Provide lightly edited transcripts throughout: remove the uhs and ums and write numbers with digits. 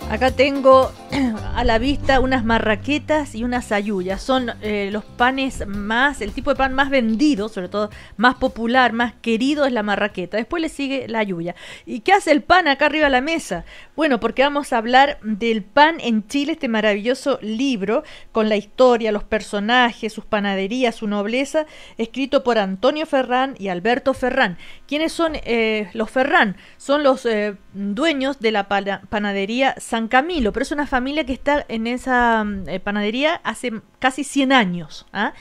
Acá tengo a la vista unas marraquetas y unas halluyas. Son los panes más, el tipo de pan más vendido, sobre todo más popular, más querido es la marraqueta. Después le sigue la halluya. ¿Y qué hace el pan acá arriba de la mesa? Bueno, porque vamos a hablar del pan en Chile, este maravilloso libro con la historia, los personajes, sus panaderías, su nobleza, escrito por Antonio Ferrán y Alberto Ferrán. ¿Quiénes son los Ferrán? Son los dueños de la panadería San Camilo, pero es una familia que está en esa panadería hace casi 100 años. ¿Ah?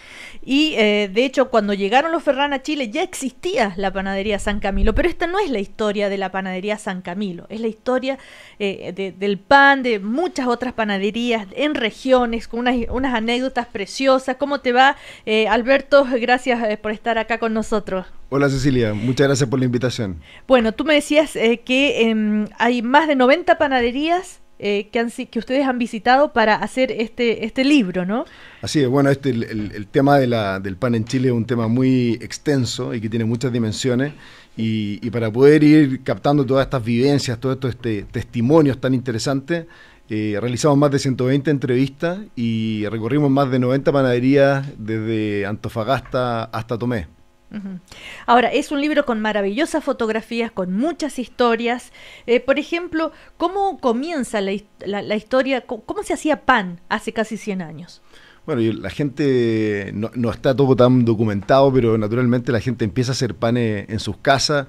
Y de hecho, cuando llegaron los Ferrán a Chile ya existía la panadería San Camilo, pero esta no es la historia de la panadería San Camilo, es la historia del pan, de muchas otras panaderías en regiones, con unas anécdotas preciosas. ¿Cómo te va, Alberto? Gracias por estar acá con nosotros. Hola Cecilia, muchas gracias por la invitación. Bueno, tú me decías que hay más de 90 panaderías que ustedes han visitado para hacer este libro, ¿no? Así es, bueno, el tema del pan en Chile es un tema muy extenso y que tiene muchas dimensiones y para poder ir captando todas estas vivencias, todos estos testimonios tan interesantes, realizamos más de 120 entrevistas y recorrimos más de 90 panaderías desde Antofagasta hasta Tomé. Ahora, es un libro con maravillosas fotografías, con muchas historias. Por ejemplo, ¿cómo comienza la historia? ¿Cómo se hacía pan hace casi 100 años? Bueno, la gente no está todo tan documentado, pero naturalmente la gente empieza a hacer pan en sus casas.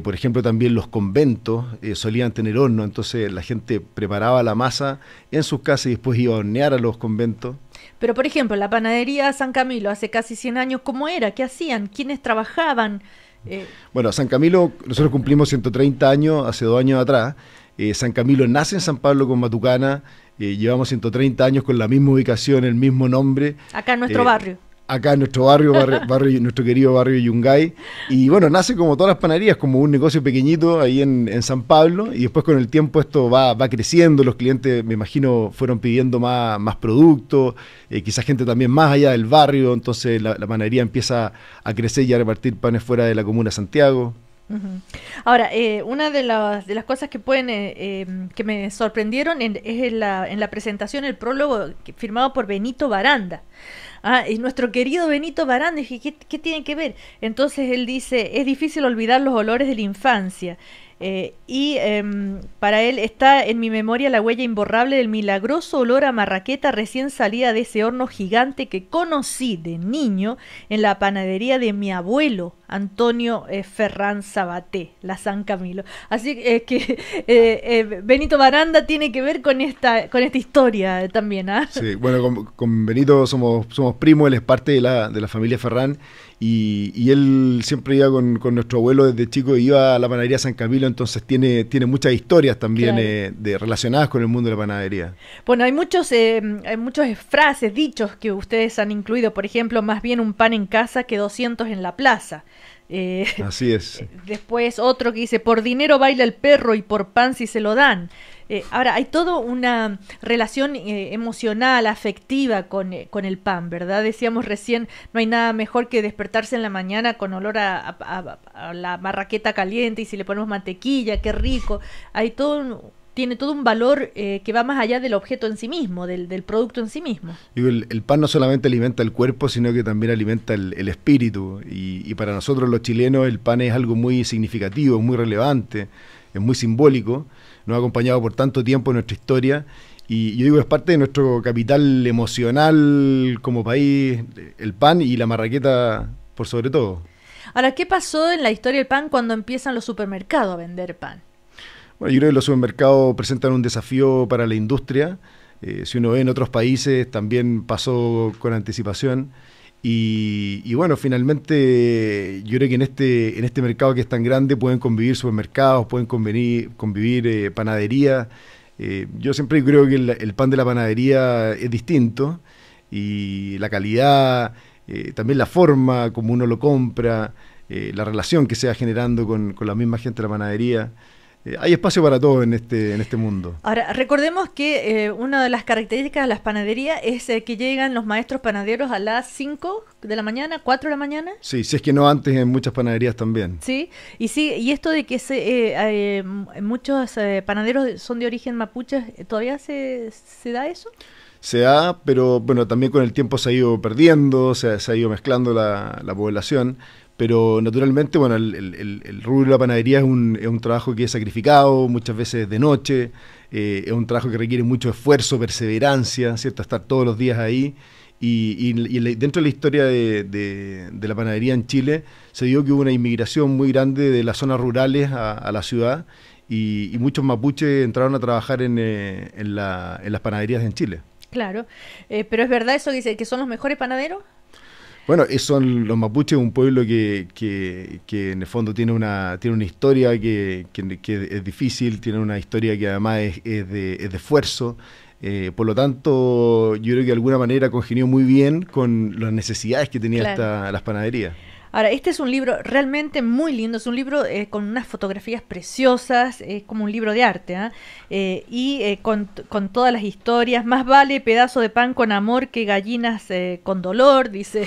Por ejemplo, también los conventos solían tener horno, entonces la gente preparaba la masa en sus casas y después iba a hornear a los conventos. Pero, por ejemplo, la panadería San Camilo hace casi 100 años, ¿cómo era? ¿Qué hacían? ¿Quiénes trabajaban? Bueno, San Camilo, nosotros cumplimos 130 años, hace 2 años atrás. San Camilo nace en San Pablo con Matucana, llevamos 130 años con la misma ubicación, el mismo nombre. Acá en nuestro barrio. Acá en nuestro barrio, nuestro querido barrio Yungay. Y bueno, nace como todas las panaderías, como un negocio pequeñito ahí en San Pablo. Y después con el tiempo esto va creciendo, los clientes, me imagino, fueron pidiendo más productos, quizás gente también más allá del barrio. Entonces la panadería empieza a crecer y a repartir panes fuera de la comuna de Santiago. Ahora, una de las cosas que que me sorprendieron es en la presentación, el prólogo firmado por Benito Baranda. Y nuestro querido Benito Baranda, dije, ¿qué tiene que ver? Entonces él dice, es difícil olvidar los olores de la infancia. Para él está en mi memoria la huella imborrable del milagroso olor a marraqueta recién salida de ese horno gigante que conocí de niño en la panadería de mi abuelo Antonio Ferrán Sabaté, la San Camilo. Así que Benito Baranda tiene que ver con esta historia también. ¿Ah? Sí, bueno, con Benito somos primos, él es parte de la familia Ferrán. Y él siempre iba con nuestro abuelo desde chico, iba a la panadería San Camilo, entonces tiene muchas historias también, claro, relacionadas con el mundo de la panadería. Bueno, hay muchas frases, dichos que ustedes han incluido, por ejemplo, más bien un pan en casa que 200 en la plaza. Así es. Después otro que dice, por dinero baila el perro y por pan si se lo dan. Ahora, hay toda una relación emocional, afectiva con el pan, ¿verdad? Decíamos recién, no hay nada mejor que despertarse en la mañana con olor a la marraqueta caliente y si le ponemos mantequilla, qué rico. Tiene todo un valor que va más allá del objeto en sí mismo, del producto en sí mismo. El pan no solamente alimenta el cuerpo, sino que también alimenta el espíritu. Y para nosotros los chilenos el pan es algo muy significativo, muy relevante, es muy simbólico. Nos ha acompañado por tanto tiempo en nuestra historia. Y yo digo, es parte de nuestro capital emocional como país, el pan y la marraqueta por sobre todo. Ahora, ¿qué pasó en la historia del pan cuando empiezan los supermercados a vender pan? Bueno, yo creo que los supermercados presentan un desafío para la industria. Si uno ve en otros países, también pasó con anticipación. Y bueno, finalmente yo creo que en este mercado que es tan grande pueden convivir supermercados, pueden convivir panaderías. Yo siempre creo que el pan de la panadería es distinto y la calidad, también la forma como uno lo compra, la relación que se va generando con la misma gente de la panadería. hay espacio para todo en este mundo. Ahora, recordemos que una de las características de las panaderías es que llegan los maestros panaderos a las 5 de la mañana, 4 de la mañana. Sí, si es que no antes en muchas panaderías también. Sí, y esto de que muchos panaderos son de origen mapuche, ¿todavía se da eso? Se da, pero bueno, también con el tiempo se ha ido perdiendo, se ha ido mezclando la población. Pero naturalmente, bueno, el rubro de la panadería es un trabajo que es sacrificado, muchas veces de noche, es un trabajo que requiere mucho esfuerzo, perseverancia, ¿cierto? Estar todos los días ahí. Dentro de la historia de la panadería en Chile, se dio que hubo una inmigración muy grande de las zonas rurales a la ciudad, y muchos mapuches entraron a trabajar en las panaderías en Chile. Claro, pero ¿es verdad eso que dice que son los mejores panaderos? Bueno, son los mapuches, un pueblo que en el fondo tiene una historia que es difícil, tiene una historia que además es de esfuerzo. Por lo tanto, yo creo que de alguna manera congenió muy bien con las necesidades que tenía las panaderías. Ahora, este es un libro realmente muy lindo, es un libro con unas fotografías preciosas, es como un libro de arte, con todas las historias. Más vale pedazo de pan con amor que gallinas con dolor, dice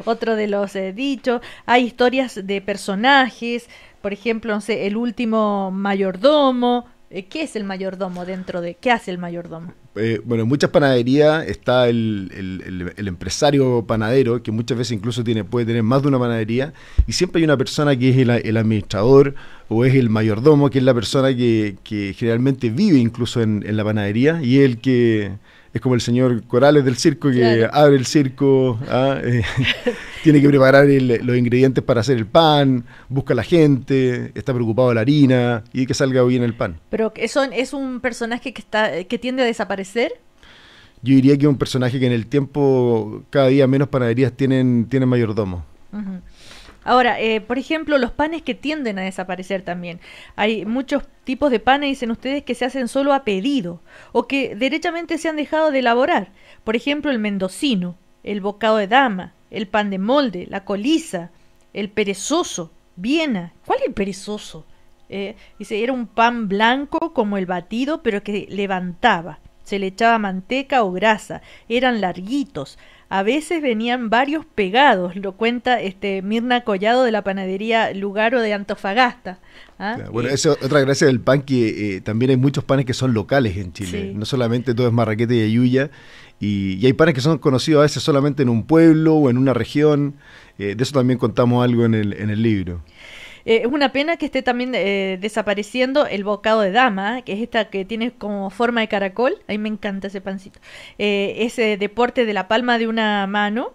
otro de los dichos. Hay historias de personajes, por ejemplo, no sé, el último mayordomo. ¿Qué es el mayordomo qué hace el mayordomo? Bueno, en muchas panaderías está el empresario panadero, que muchas veces incluso puede tener más de una panadería, y siempre hay una persona que es el administrador o es el mayordomo, que es la persona que generalmente vive incluso en la panadería, y es el que es como el señor Corales del circo, que abre el circo, tiene que preparar los ingredientes para hacer el pan, busca a la gente, está preocupado de la harina y que salga bien el pan. ¿Pero es un personaje que tiende a desaparecer? Yo diría que es un personaje que en el tiempo cada día menos panaderías tienen mayordomo. Uh-huh. Ahora, por ejemplo, los panes que tienden a desaparecer también. Hay muchos tipos de panes, dicen ustedes, que se hacen solo a pedido o que derechamente se han dejado de elaborar. Por ejemplo, el mendocino, el bocado de dama, el pan de molde, la coliza, el perezoso, Viena. ¿Cuál es el perezoso? Dice, era un pan blanco como el batido, pero que levantaba. Se le echaba manteca o grasa. Eran larguitos. A veces venían varios pegados, lo cuenta Mirna Collado de la panadería Lugaro de Antofagasta. Claro, bueno, eso es otra gracia del pan, que también hay muchos panes que son locales en Chile. Sí. No solamente todo es marraqueta y ayuya, y hay panes que son conocidos a veces solamente en un pueblo o en una región. De eso también contamos algo en el libro. Es una pena que esté también desapareciendo el bocado de dama, que es esta que tiene como forma de caracol. A mí me encanta ese pancito. Ese deporte de la palma de una mano,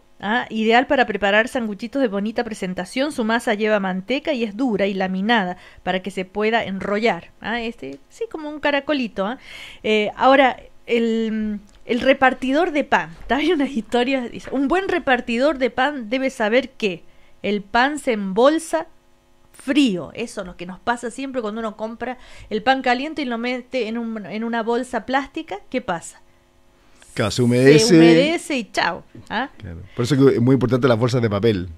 ideal para preparar sanguchitos de bonita presentación. Su masa lleva manteca y es dura y laminada para que se pueda enrollar. Sí, como un caracolito. Ahora, el repartidor de pan. Hay unas historias. Dice, un buen repartidor de pan debe saber que el pan se embolsa frío. Eso es lo que nos pasa siempre cuando uno compra el pan caliente y lo mete en una bolsa plástica. ¿Qué pasa? Claro, se humedece y chao. Claro. Por eso es muy importante las bolsas de papel.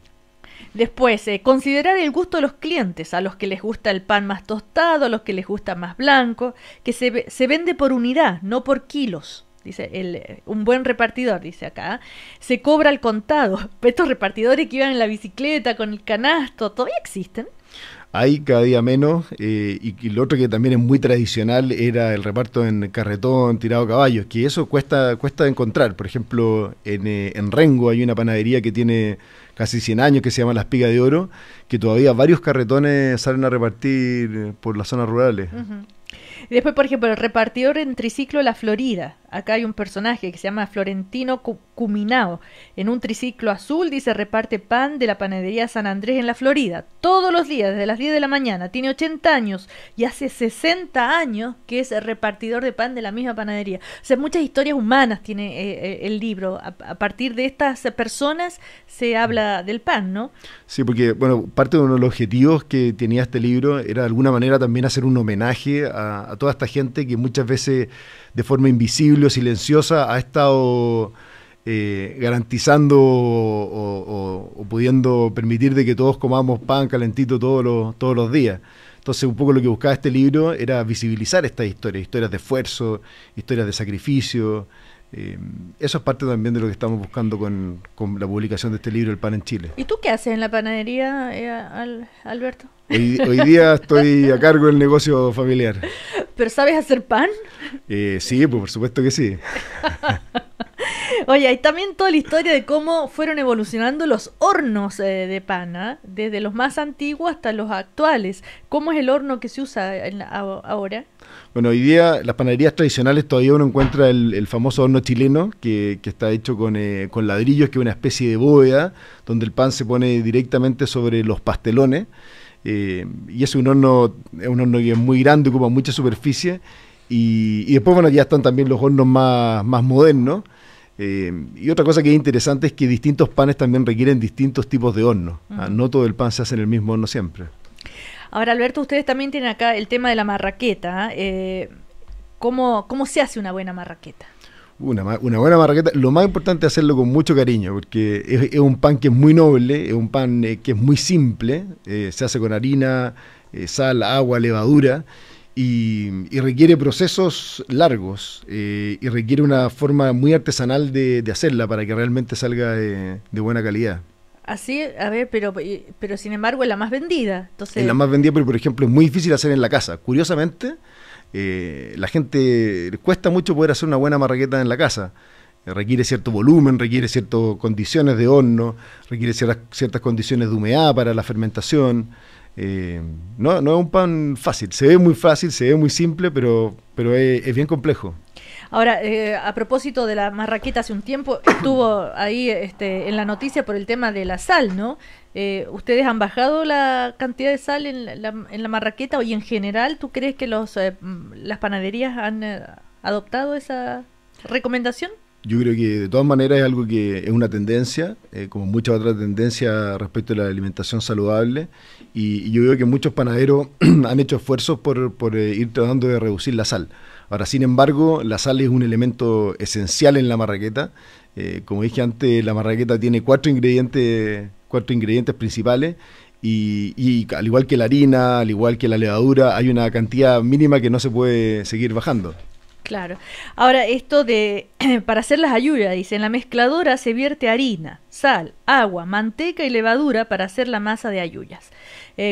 Después, considerar el gusto de los clientes, a los que les gusta el pan más tostado, a los que les gusta más blanco, que se vende por unidad, no por kilos. Dice, un buen repartidor, dice acá, se cobra al contado. Estos repartidores que iban en la bicicleta con el canasto, ¿todavía existen? Hay cada día menos, y lo otro que también es muy tradicional era el reparto en carretón, tirado a caballos, que eso cuesta de encontrar. Por ejemplo, en Rengo hay una panadería que tiene casi 100 años que se llama La Espiga de Oro, que todavía varios carretones salen a repartir por las zonas rurales. Uh-huh. Y después, por ejemplo, el repartidor en triciclo La Florida. Acá hay un personaje que se llama Florentino Cuminao. En un triciclo azul, dice, reparte pan de la panadería San Andrés en La Florida. Todos los días, desde las 10 de la mañana. Tiene 80 años y hace 60 años que es el repartidor de pan de la misma panadería. O sea, muchas historias humanas tiene el libro. A partir de estas personas se habla del pan, ¿no? Sí, porque, bueno, parte de uno de los objetivos que tenía este libro era de alguna manera también hacer un homenaje a toda esta gente que muchas veces de forma invisible o silenciosa ha estado garantizando o pudiendo permitir de que todos comamos pan calentito todos los días. Entonces un poco lo que buscaba este libro era visibilizar estas historias, historias de esfuerzo, historias de sacrificio. Eso es parte también de lo que estamos buscando con la publicación de este libro, El pan en Chile. ¿Y tú qué haces en la panadería, Alberto? Hoy día estoy a cargo del negocio familiar. ¿Pero sabes hacer pan? Sí, pues por supuesto que sí. Oye, hay también toda la historia de cómo fueron evolucionando los hornos de pan, ¿eh? Desde los más antiguos hasta los actuales. ¿Cómo es el horno que se usa ahora? Bueno, hoy día las panaderías tradicionales todavía uno encuentra el famoso horno chileno que está hecho con ladrillos, que es una especie de bóveda donde el pan se pone directamente sobre los pastelones. Y es un horno que es muy grande, ocupa mucha superficie. Y después, bueno, ya están también los hornos más modernos. Y otra cosa que es interesante es que distintos panes también requieren distintos tipos de horno. No todo el pan se hace en el mismo horno siempre. Ahora, Alberto, ustedes también tienen acá el tema de la marraqueta. ¿Cómo se hace una buena marraqueta? Una buena marraqueta, lo más importante es hacerlo con mucho cariño, porque es un pan que es muy noble, es un pan que es muy simple, se hace con harina, sal, agua, levadura, y requiere procesos largos, y requiere una forma muy artesanal de hacerla para que realmente salga de buena calidad. Así, a ver, pero sin embargo es la más vendida. Entonces... Es la más vendida, pero por ejemplo es muy difícil hacer en la casa. Curiosamente, la gente le cuesta mucho poder hacer una buena marraqueta en la casa. Requiere cierto volumen, requiere ciertas condiciones de horno, requiere ciertas condiciones de humedad para la fermentación. No es un pan fácil, se ve muy fácil, se ve muy simple, pero es bien complejo. Ahora, a propósito de la marraqueta, hace un tiempo estuvo ahí en la noticia por el tema de la sal, ¿no? ¿Ustedes han bajado la cantidad de sal en la marraqueta y en general tú crees que las panaderías han adoptado esa recomendación? Yo creo que de todas maneras es algo que es una tendencia, como muchas otras tendencias respecto a la alimentación saludable, y yo veo que muchos panaderos han hecho esfuerzos por ir tratando de reducir la sal. Ahora, sin embargo, la sal es un elemento esencial en la marraqueta. Como dije antes, la marraqueta tiene cuatro ingredientes principales y al igual que la harina, al igual que la levadura, hay una cantidad mínima que no se puede seguir bajando. Claro. Ahora, esto de, para hacer las halluyas, dice, en la mezcladora se vierte harina, sal, agua, manteca y levadura para hacer la masa de halluyas.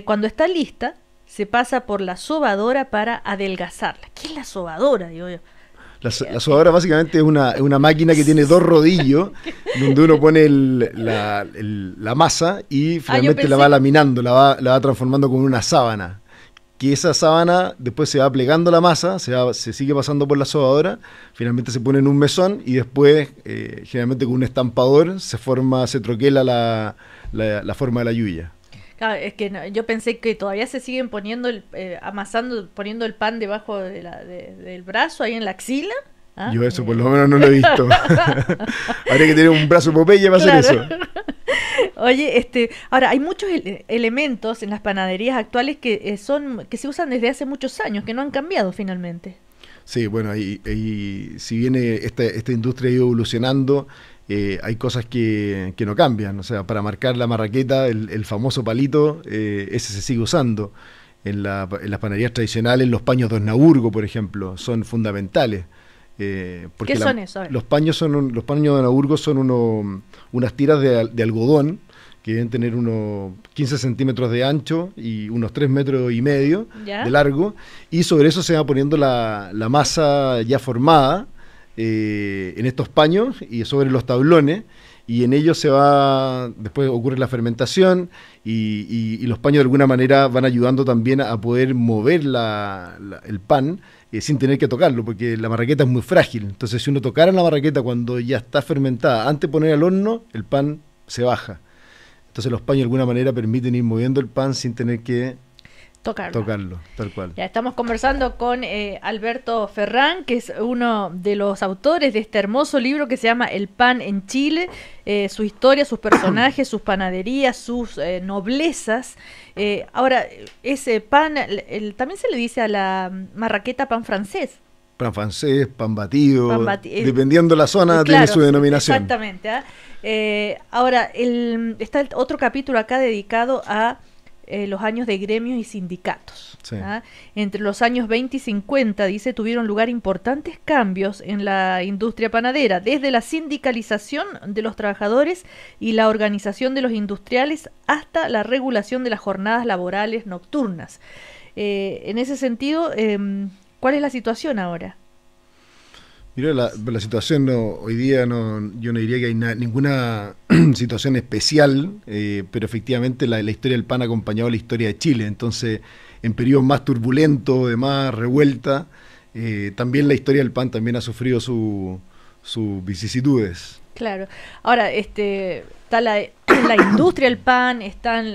Cuando está lista, se pasa por la sobadora para adelgazarla. ¿Qué es la sobadora, digo yo? La sobadora básicamente es una máquina que tiene dos rodillos donde uno pone la masa y finalmente la va laminando, la va transformando como una sábana. Que esa sábana después se va plegando la masa, se sigue pasando por la sobadora, finalmente se pone en un mesón y después, generalmente con un estampador, se troquela la forma de la yuya. Claro, es que yo pensé que todavía se siguen poniendo, poniendo el pan debajo del brazo, ahí en la axila. ¿Ah? Yo eso por lo menos no lo he visto. Habría que tener un brazo Popeye para hacer eso. Oye, ahora hay muchos elementos en las panaderías actuales que se usan desde hace muchos años, que no han cambiado finalmente. Sí, bueno, si bien esta industria ha ido evolucionando, hay cosas que no cambian. O sea, para marcar la marraqueta, el famoso palito, ese se sigue usando. En las panaderías tradicionales, los paños de Osnaburgo, por ejemplo, son fundamentales. ¿Qué son esos? Los paños de Osnaburgo son unas tiras de algodón que deben tener unos 15 centímetros de ancho y unos 3,5 metros de largo, y sobre eso se va poniendo la masa ya formada en estos paños y sobre los tablones, y en ellos después ocurre la fermentación y los paños de alguna manera van ayudando también a poder mover el pan sin tener que tocarlo, porque la marraqueta es muy frágil. Entonces, si uno tocara la marraqueta cuando ya está fermentada, antes de poner al horno, el pan se baja. Entonces, los paños de alguna manera permiten ir moviendo el pan sin tener que tocarlo, tal cual. Ya estamos conversando con Alberto Ferrán, que es uno de los autores de este hermoso libro que se llama El pan en Chile, su historia, sus personajes, sus panaderías, sus noblezas. Ahora, ese pan, también se le dice a la marraqueta pan francés. Pan francés, pan batido, dependiendo la zona, claro, tiene su denominación. Exactamente. Ahora, está otro capítulo acá dedicado a los años de gremios y sindicatos. Sí. Entre los años 20 y 50, dice, tuvieron lugar importantes cambios en la industria panadera, desde la sindicalización de los trabajadores y la organización de los industriales hasta la regulación de las jornadas laborales nocturnas. En ese sentido, ¿cuál es la situación ahora? Mira, la situación hoy día yo no diría que hay ninguna situación especial, pero efectivamente la historia del pan ha acompañado la historia de Chile. Entonces, en periodos más turbulentos, de más revuelta, también la historia del pan también ha sufrido sus vicisitudes. Claro. Ahora, está la industria del pan, están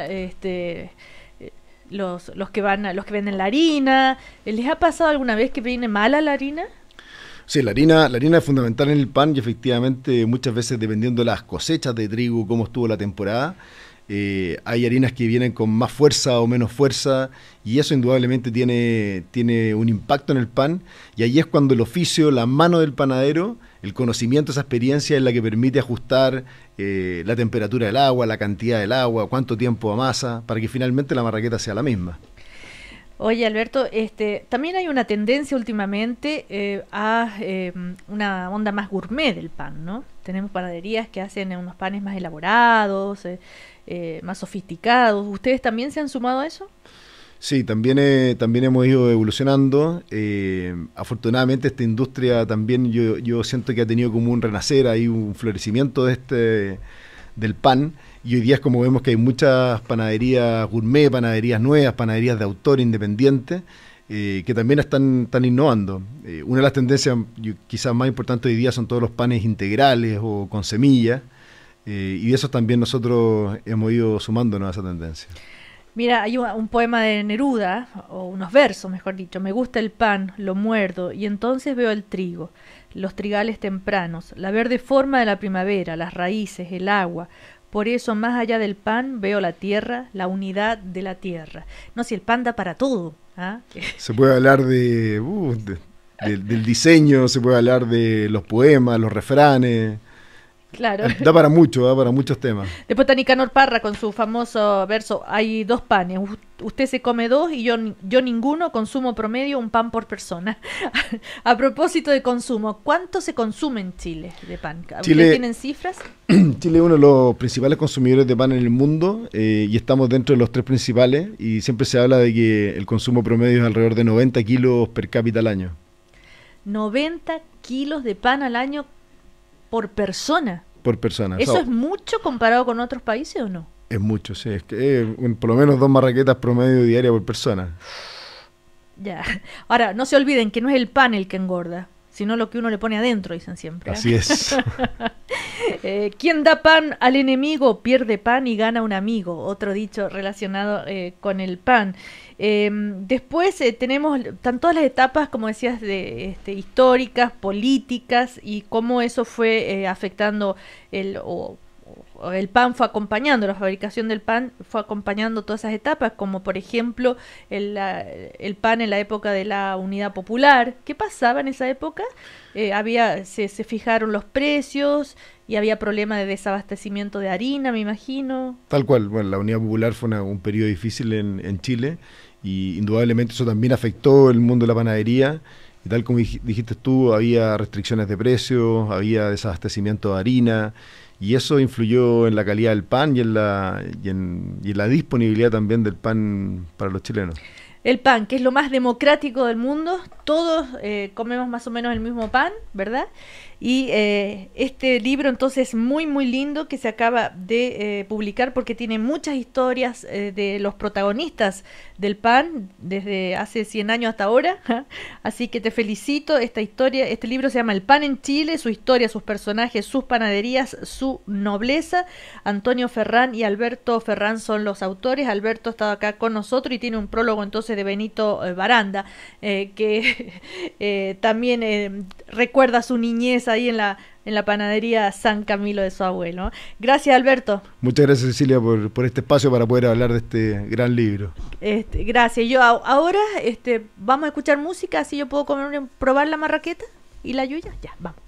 los que venden la harina. ¿Les ha pasado alguna vez que viene mala la harina? Sí, la harina es fundamental en el pan y efectivamente muchas veces dependiendo de las cosechas de trigo, cómo estuvo la temporada, hay harinas que vienen con más fuerza o menos fuerza y eso indudablemente tiene un impacto en el pan y ahí es cuando el oficio, la mano del panadero, el conocimiento, esa experiencia es la que permite ajustar la temperatura del agua, la cantidad del agua, cuánto tiempo amasa, para que finalmente la marraqueta sea la misma. Oye, Alberto, también hay una tendencia últimamente a una onda más gourmet del pan, ¿no? Tenemos panaderías que hacen unos panes más elaborados, más sofisticados. ¿Ustedes también se han sumado a eso? Sí, también hemos ido evolucionando. Afortunadamente esta industria también yo siento que ha tenido como un renacer, hay un florecimiento del pan. Y hoy día es como vemos que hay muchas panaderías gourmet, panaderías nuevas, panaderías de autor independientes, que también están innovando. Una de las tendencias quizás más importantes hoy día son todos los panes integrales o con semillas, y de esos también nosotros hemos ido sumándonos a esa tendencia. Mira, hay un poema de Neruda, o unos versos, mejor dicho. Me gusta el pan, lo muerdo, y entonces veo el trigo, los trigales tempranos, la verde forma de la primavera, las raíces, el agua. Por eso, más allá del pan, veo la tierra, la unidad de la tierra. No, si el pan da para todo. ¿Ah? Se puede hablar del diseño, se puede hablar de los poemas, los refranes. Claro. Da para muchos temas. Después está Nicanor Parra con su famoso verso, hay dos panes, usted se come dos y yo ninguno, consumo promedio un pan por persona. A propósito de consumo, ¿cuánto se consume en Chile de pan? ¿Ustedes tienen cifras? Chile es uno de los principales consumidores de pan en el mundo y estamos dentro de los 3 principales y siempre se habla de que el consumo promedio es alrededor de 90 kilos per cápita al año. 90 kilos de pan al año por persona. Por persona. ¿Eso es mucho comparado con otros países o no? Es mucho, sí. Es que por lo menos 2 marraquetas promedio diaria por persona. Ya. Ahora, no se olviden que no es el pan el que engorda, sino lo que uno le pone adentro, dicen siempre. Así es. Quien da pan al enemigo pierde pan y gana un amigo. Otro dicho relacionado con el pan. Después están todas las etapas, como decías, históricas, políticas y cómo eso fue afectando el pan fue acompañando, la fabricación del pan fue acompañando todas esas etapas, como por ejemplo el pan en la época de la Unidad Popular. ¿Qué pasaba en esa época? Se fijaron los precios y había problema de desabastecimiento de harina, me imagino. Tal cual, bueno, la Unidad Popular fue un periodo difícil en Chile y indudablemente eso también afectó el mundo de la panadería. Y tal como dijiste tú, había restricciones de precios, había desabastecimiento de harina y eso influyó en la calidad del pan y en la disponibilidad también del pan para los chilenos. El pan, que es lo más democrático del mundo, todos comemos más o menos el mismo pan, ¿verdad? Y este libro entonces muy muy lindo que se acaba de publicar porque tiene muchas historias de los protagonistas del pan desde hace 100 años hasta ahora. Así que te felicito, este libro se llama El pan en Chile, su historia, sus personajes, sus panaderías, su nobleza. Antonio Ferrán y Alberto Ferrán son los autores. Alberto ha estado acá con nosotros y tiene un prólogo entonces de Benito Baranda que también recuerda su niñez ahí en la panadería San Camilo de su abuelo. Gracias, Alberto. Muchas gracias, Cecilia, por este espacio para poder hablar de este gran libro. Gracias. Yo ahora vamos a escuchar música, así yo puedo probar la marraqueta y la yuya. Ya, vamos.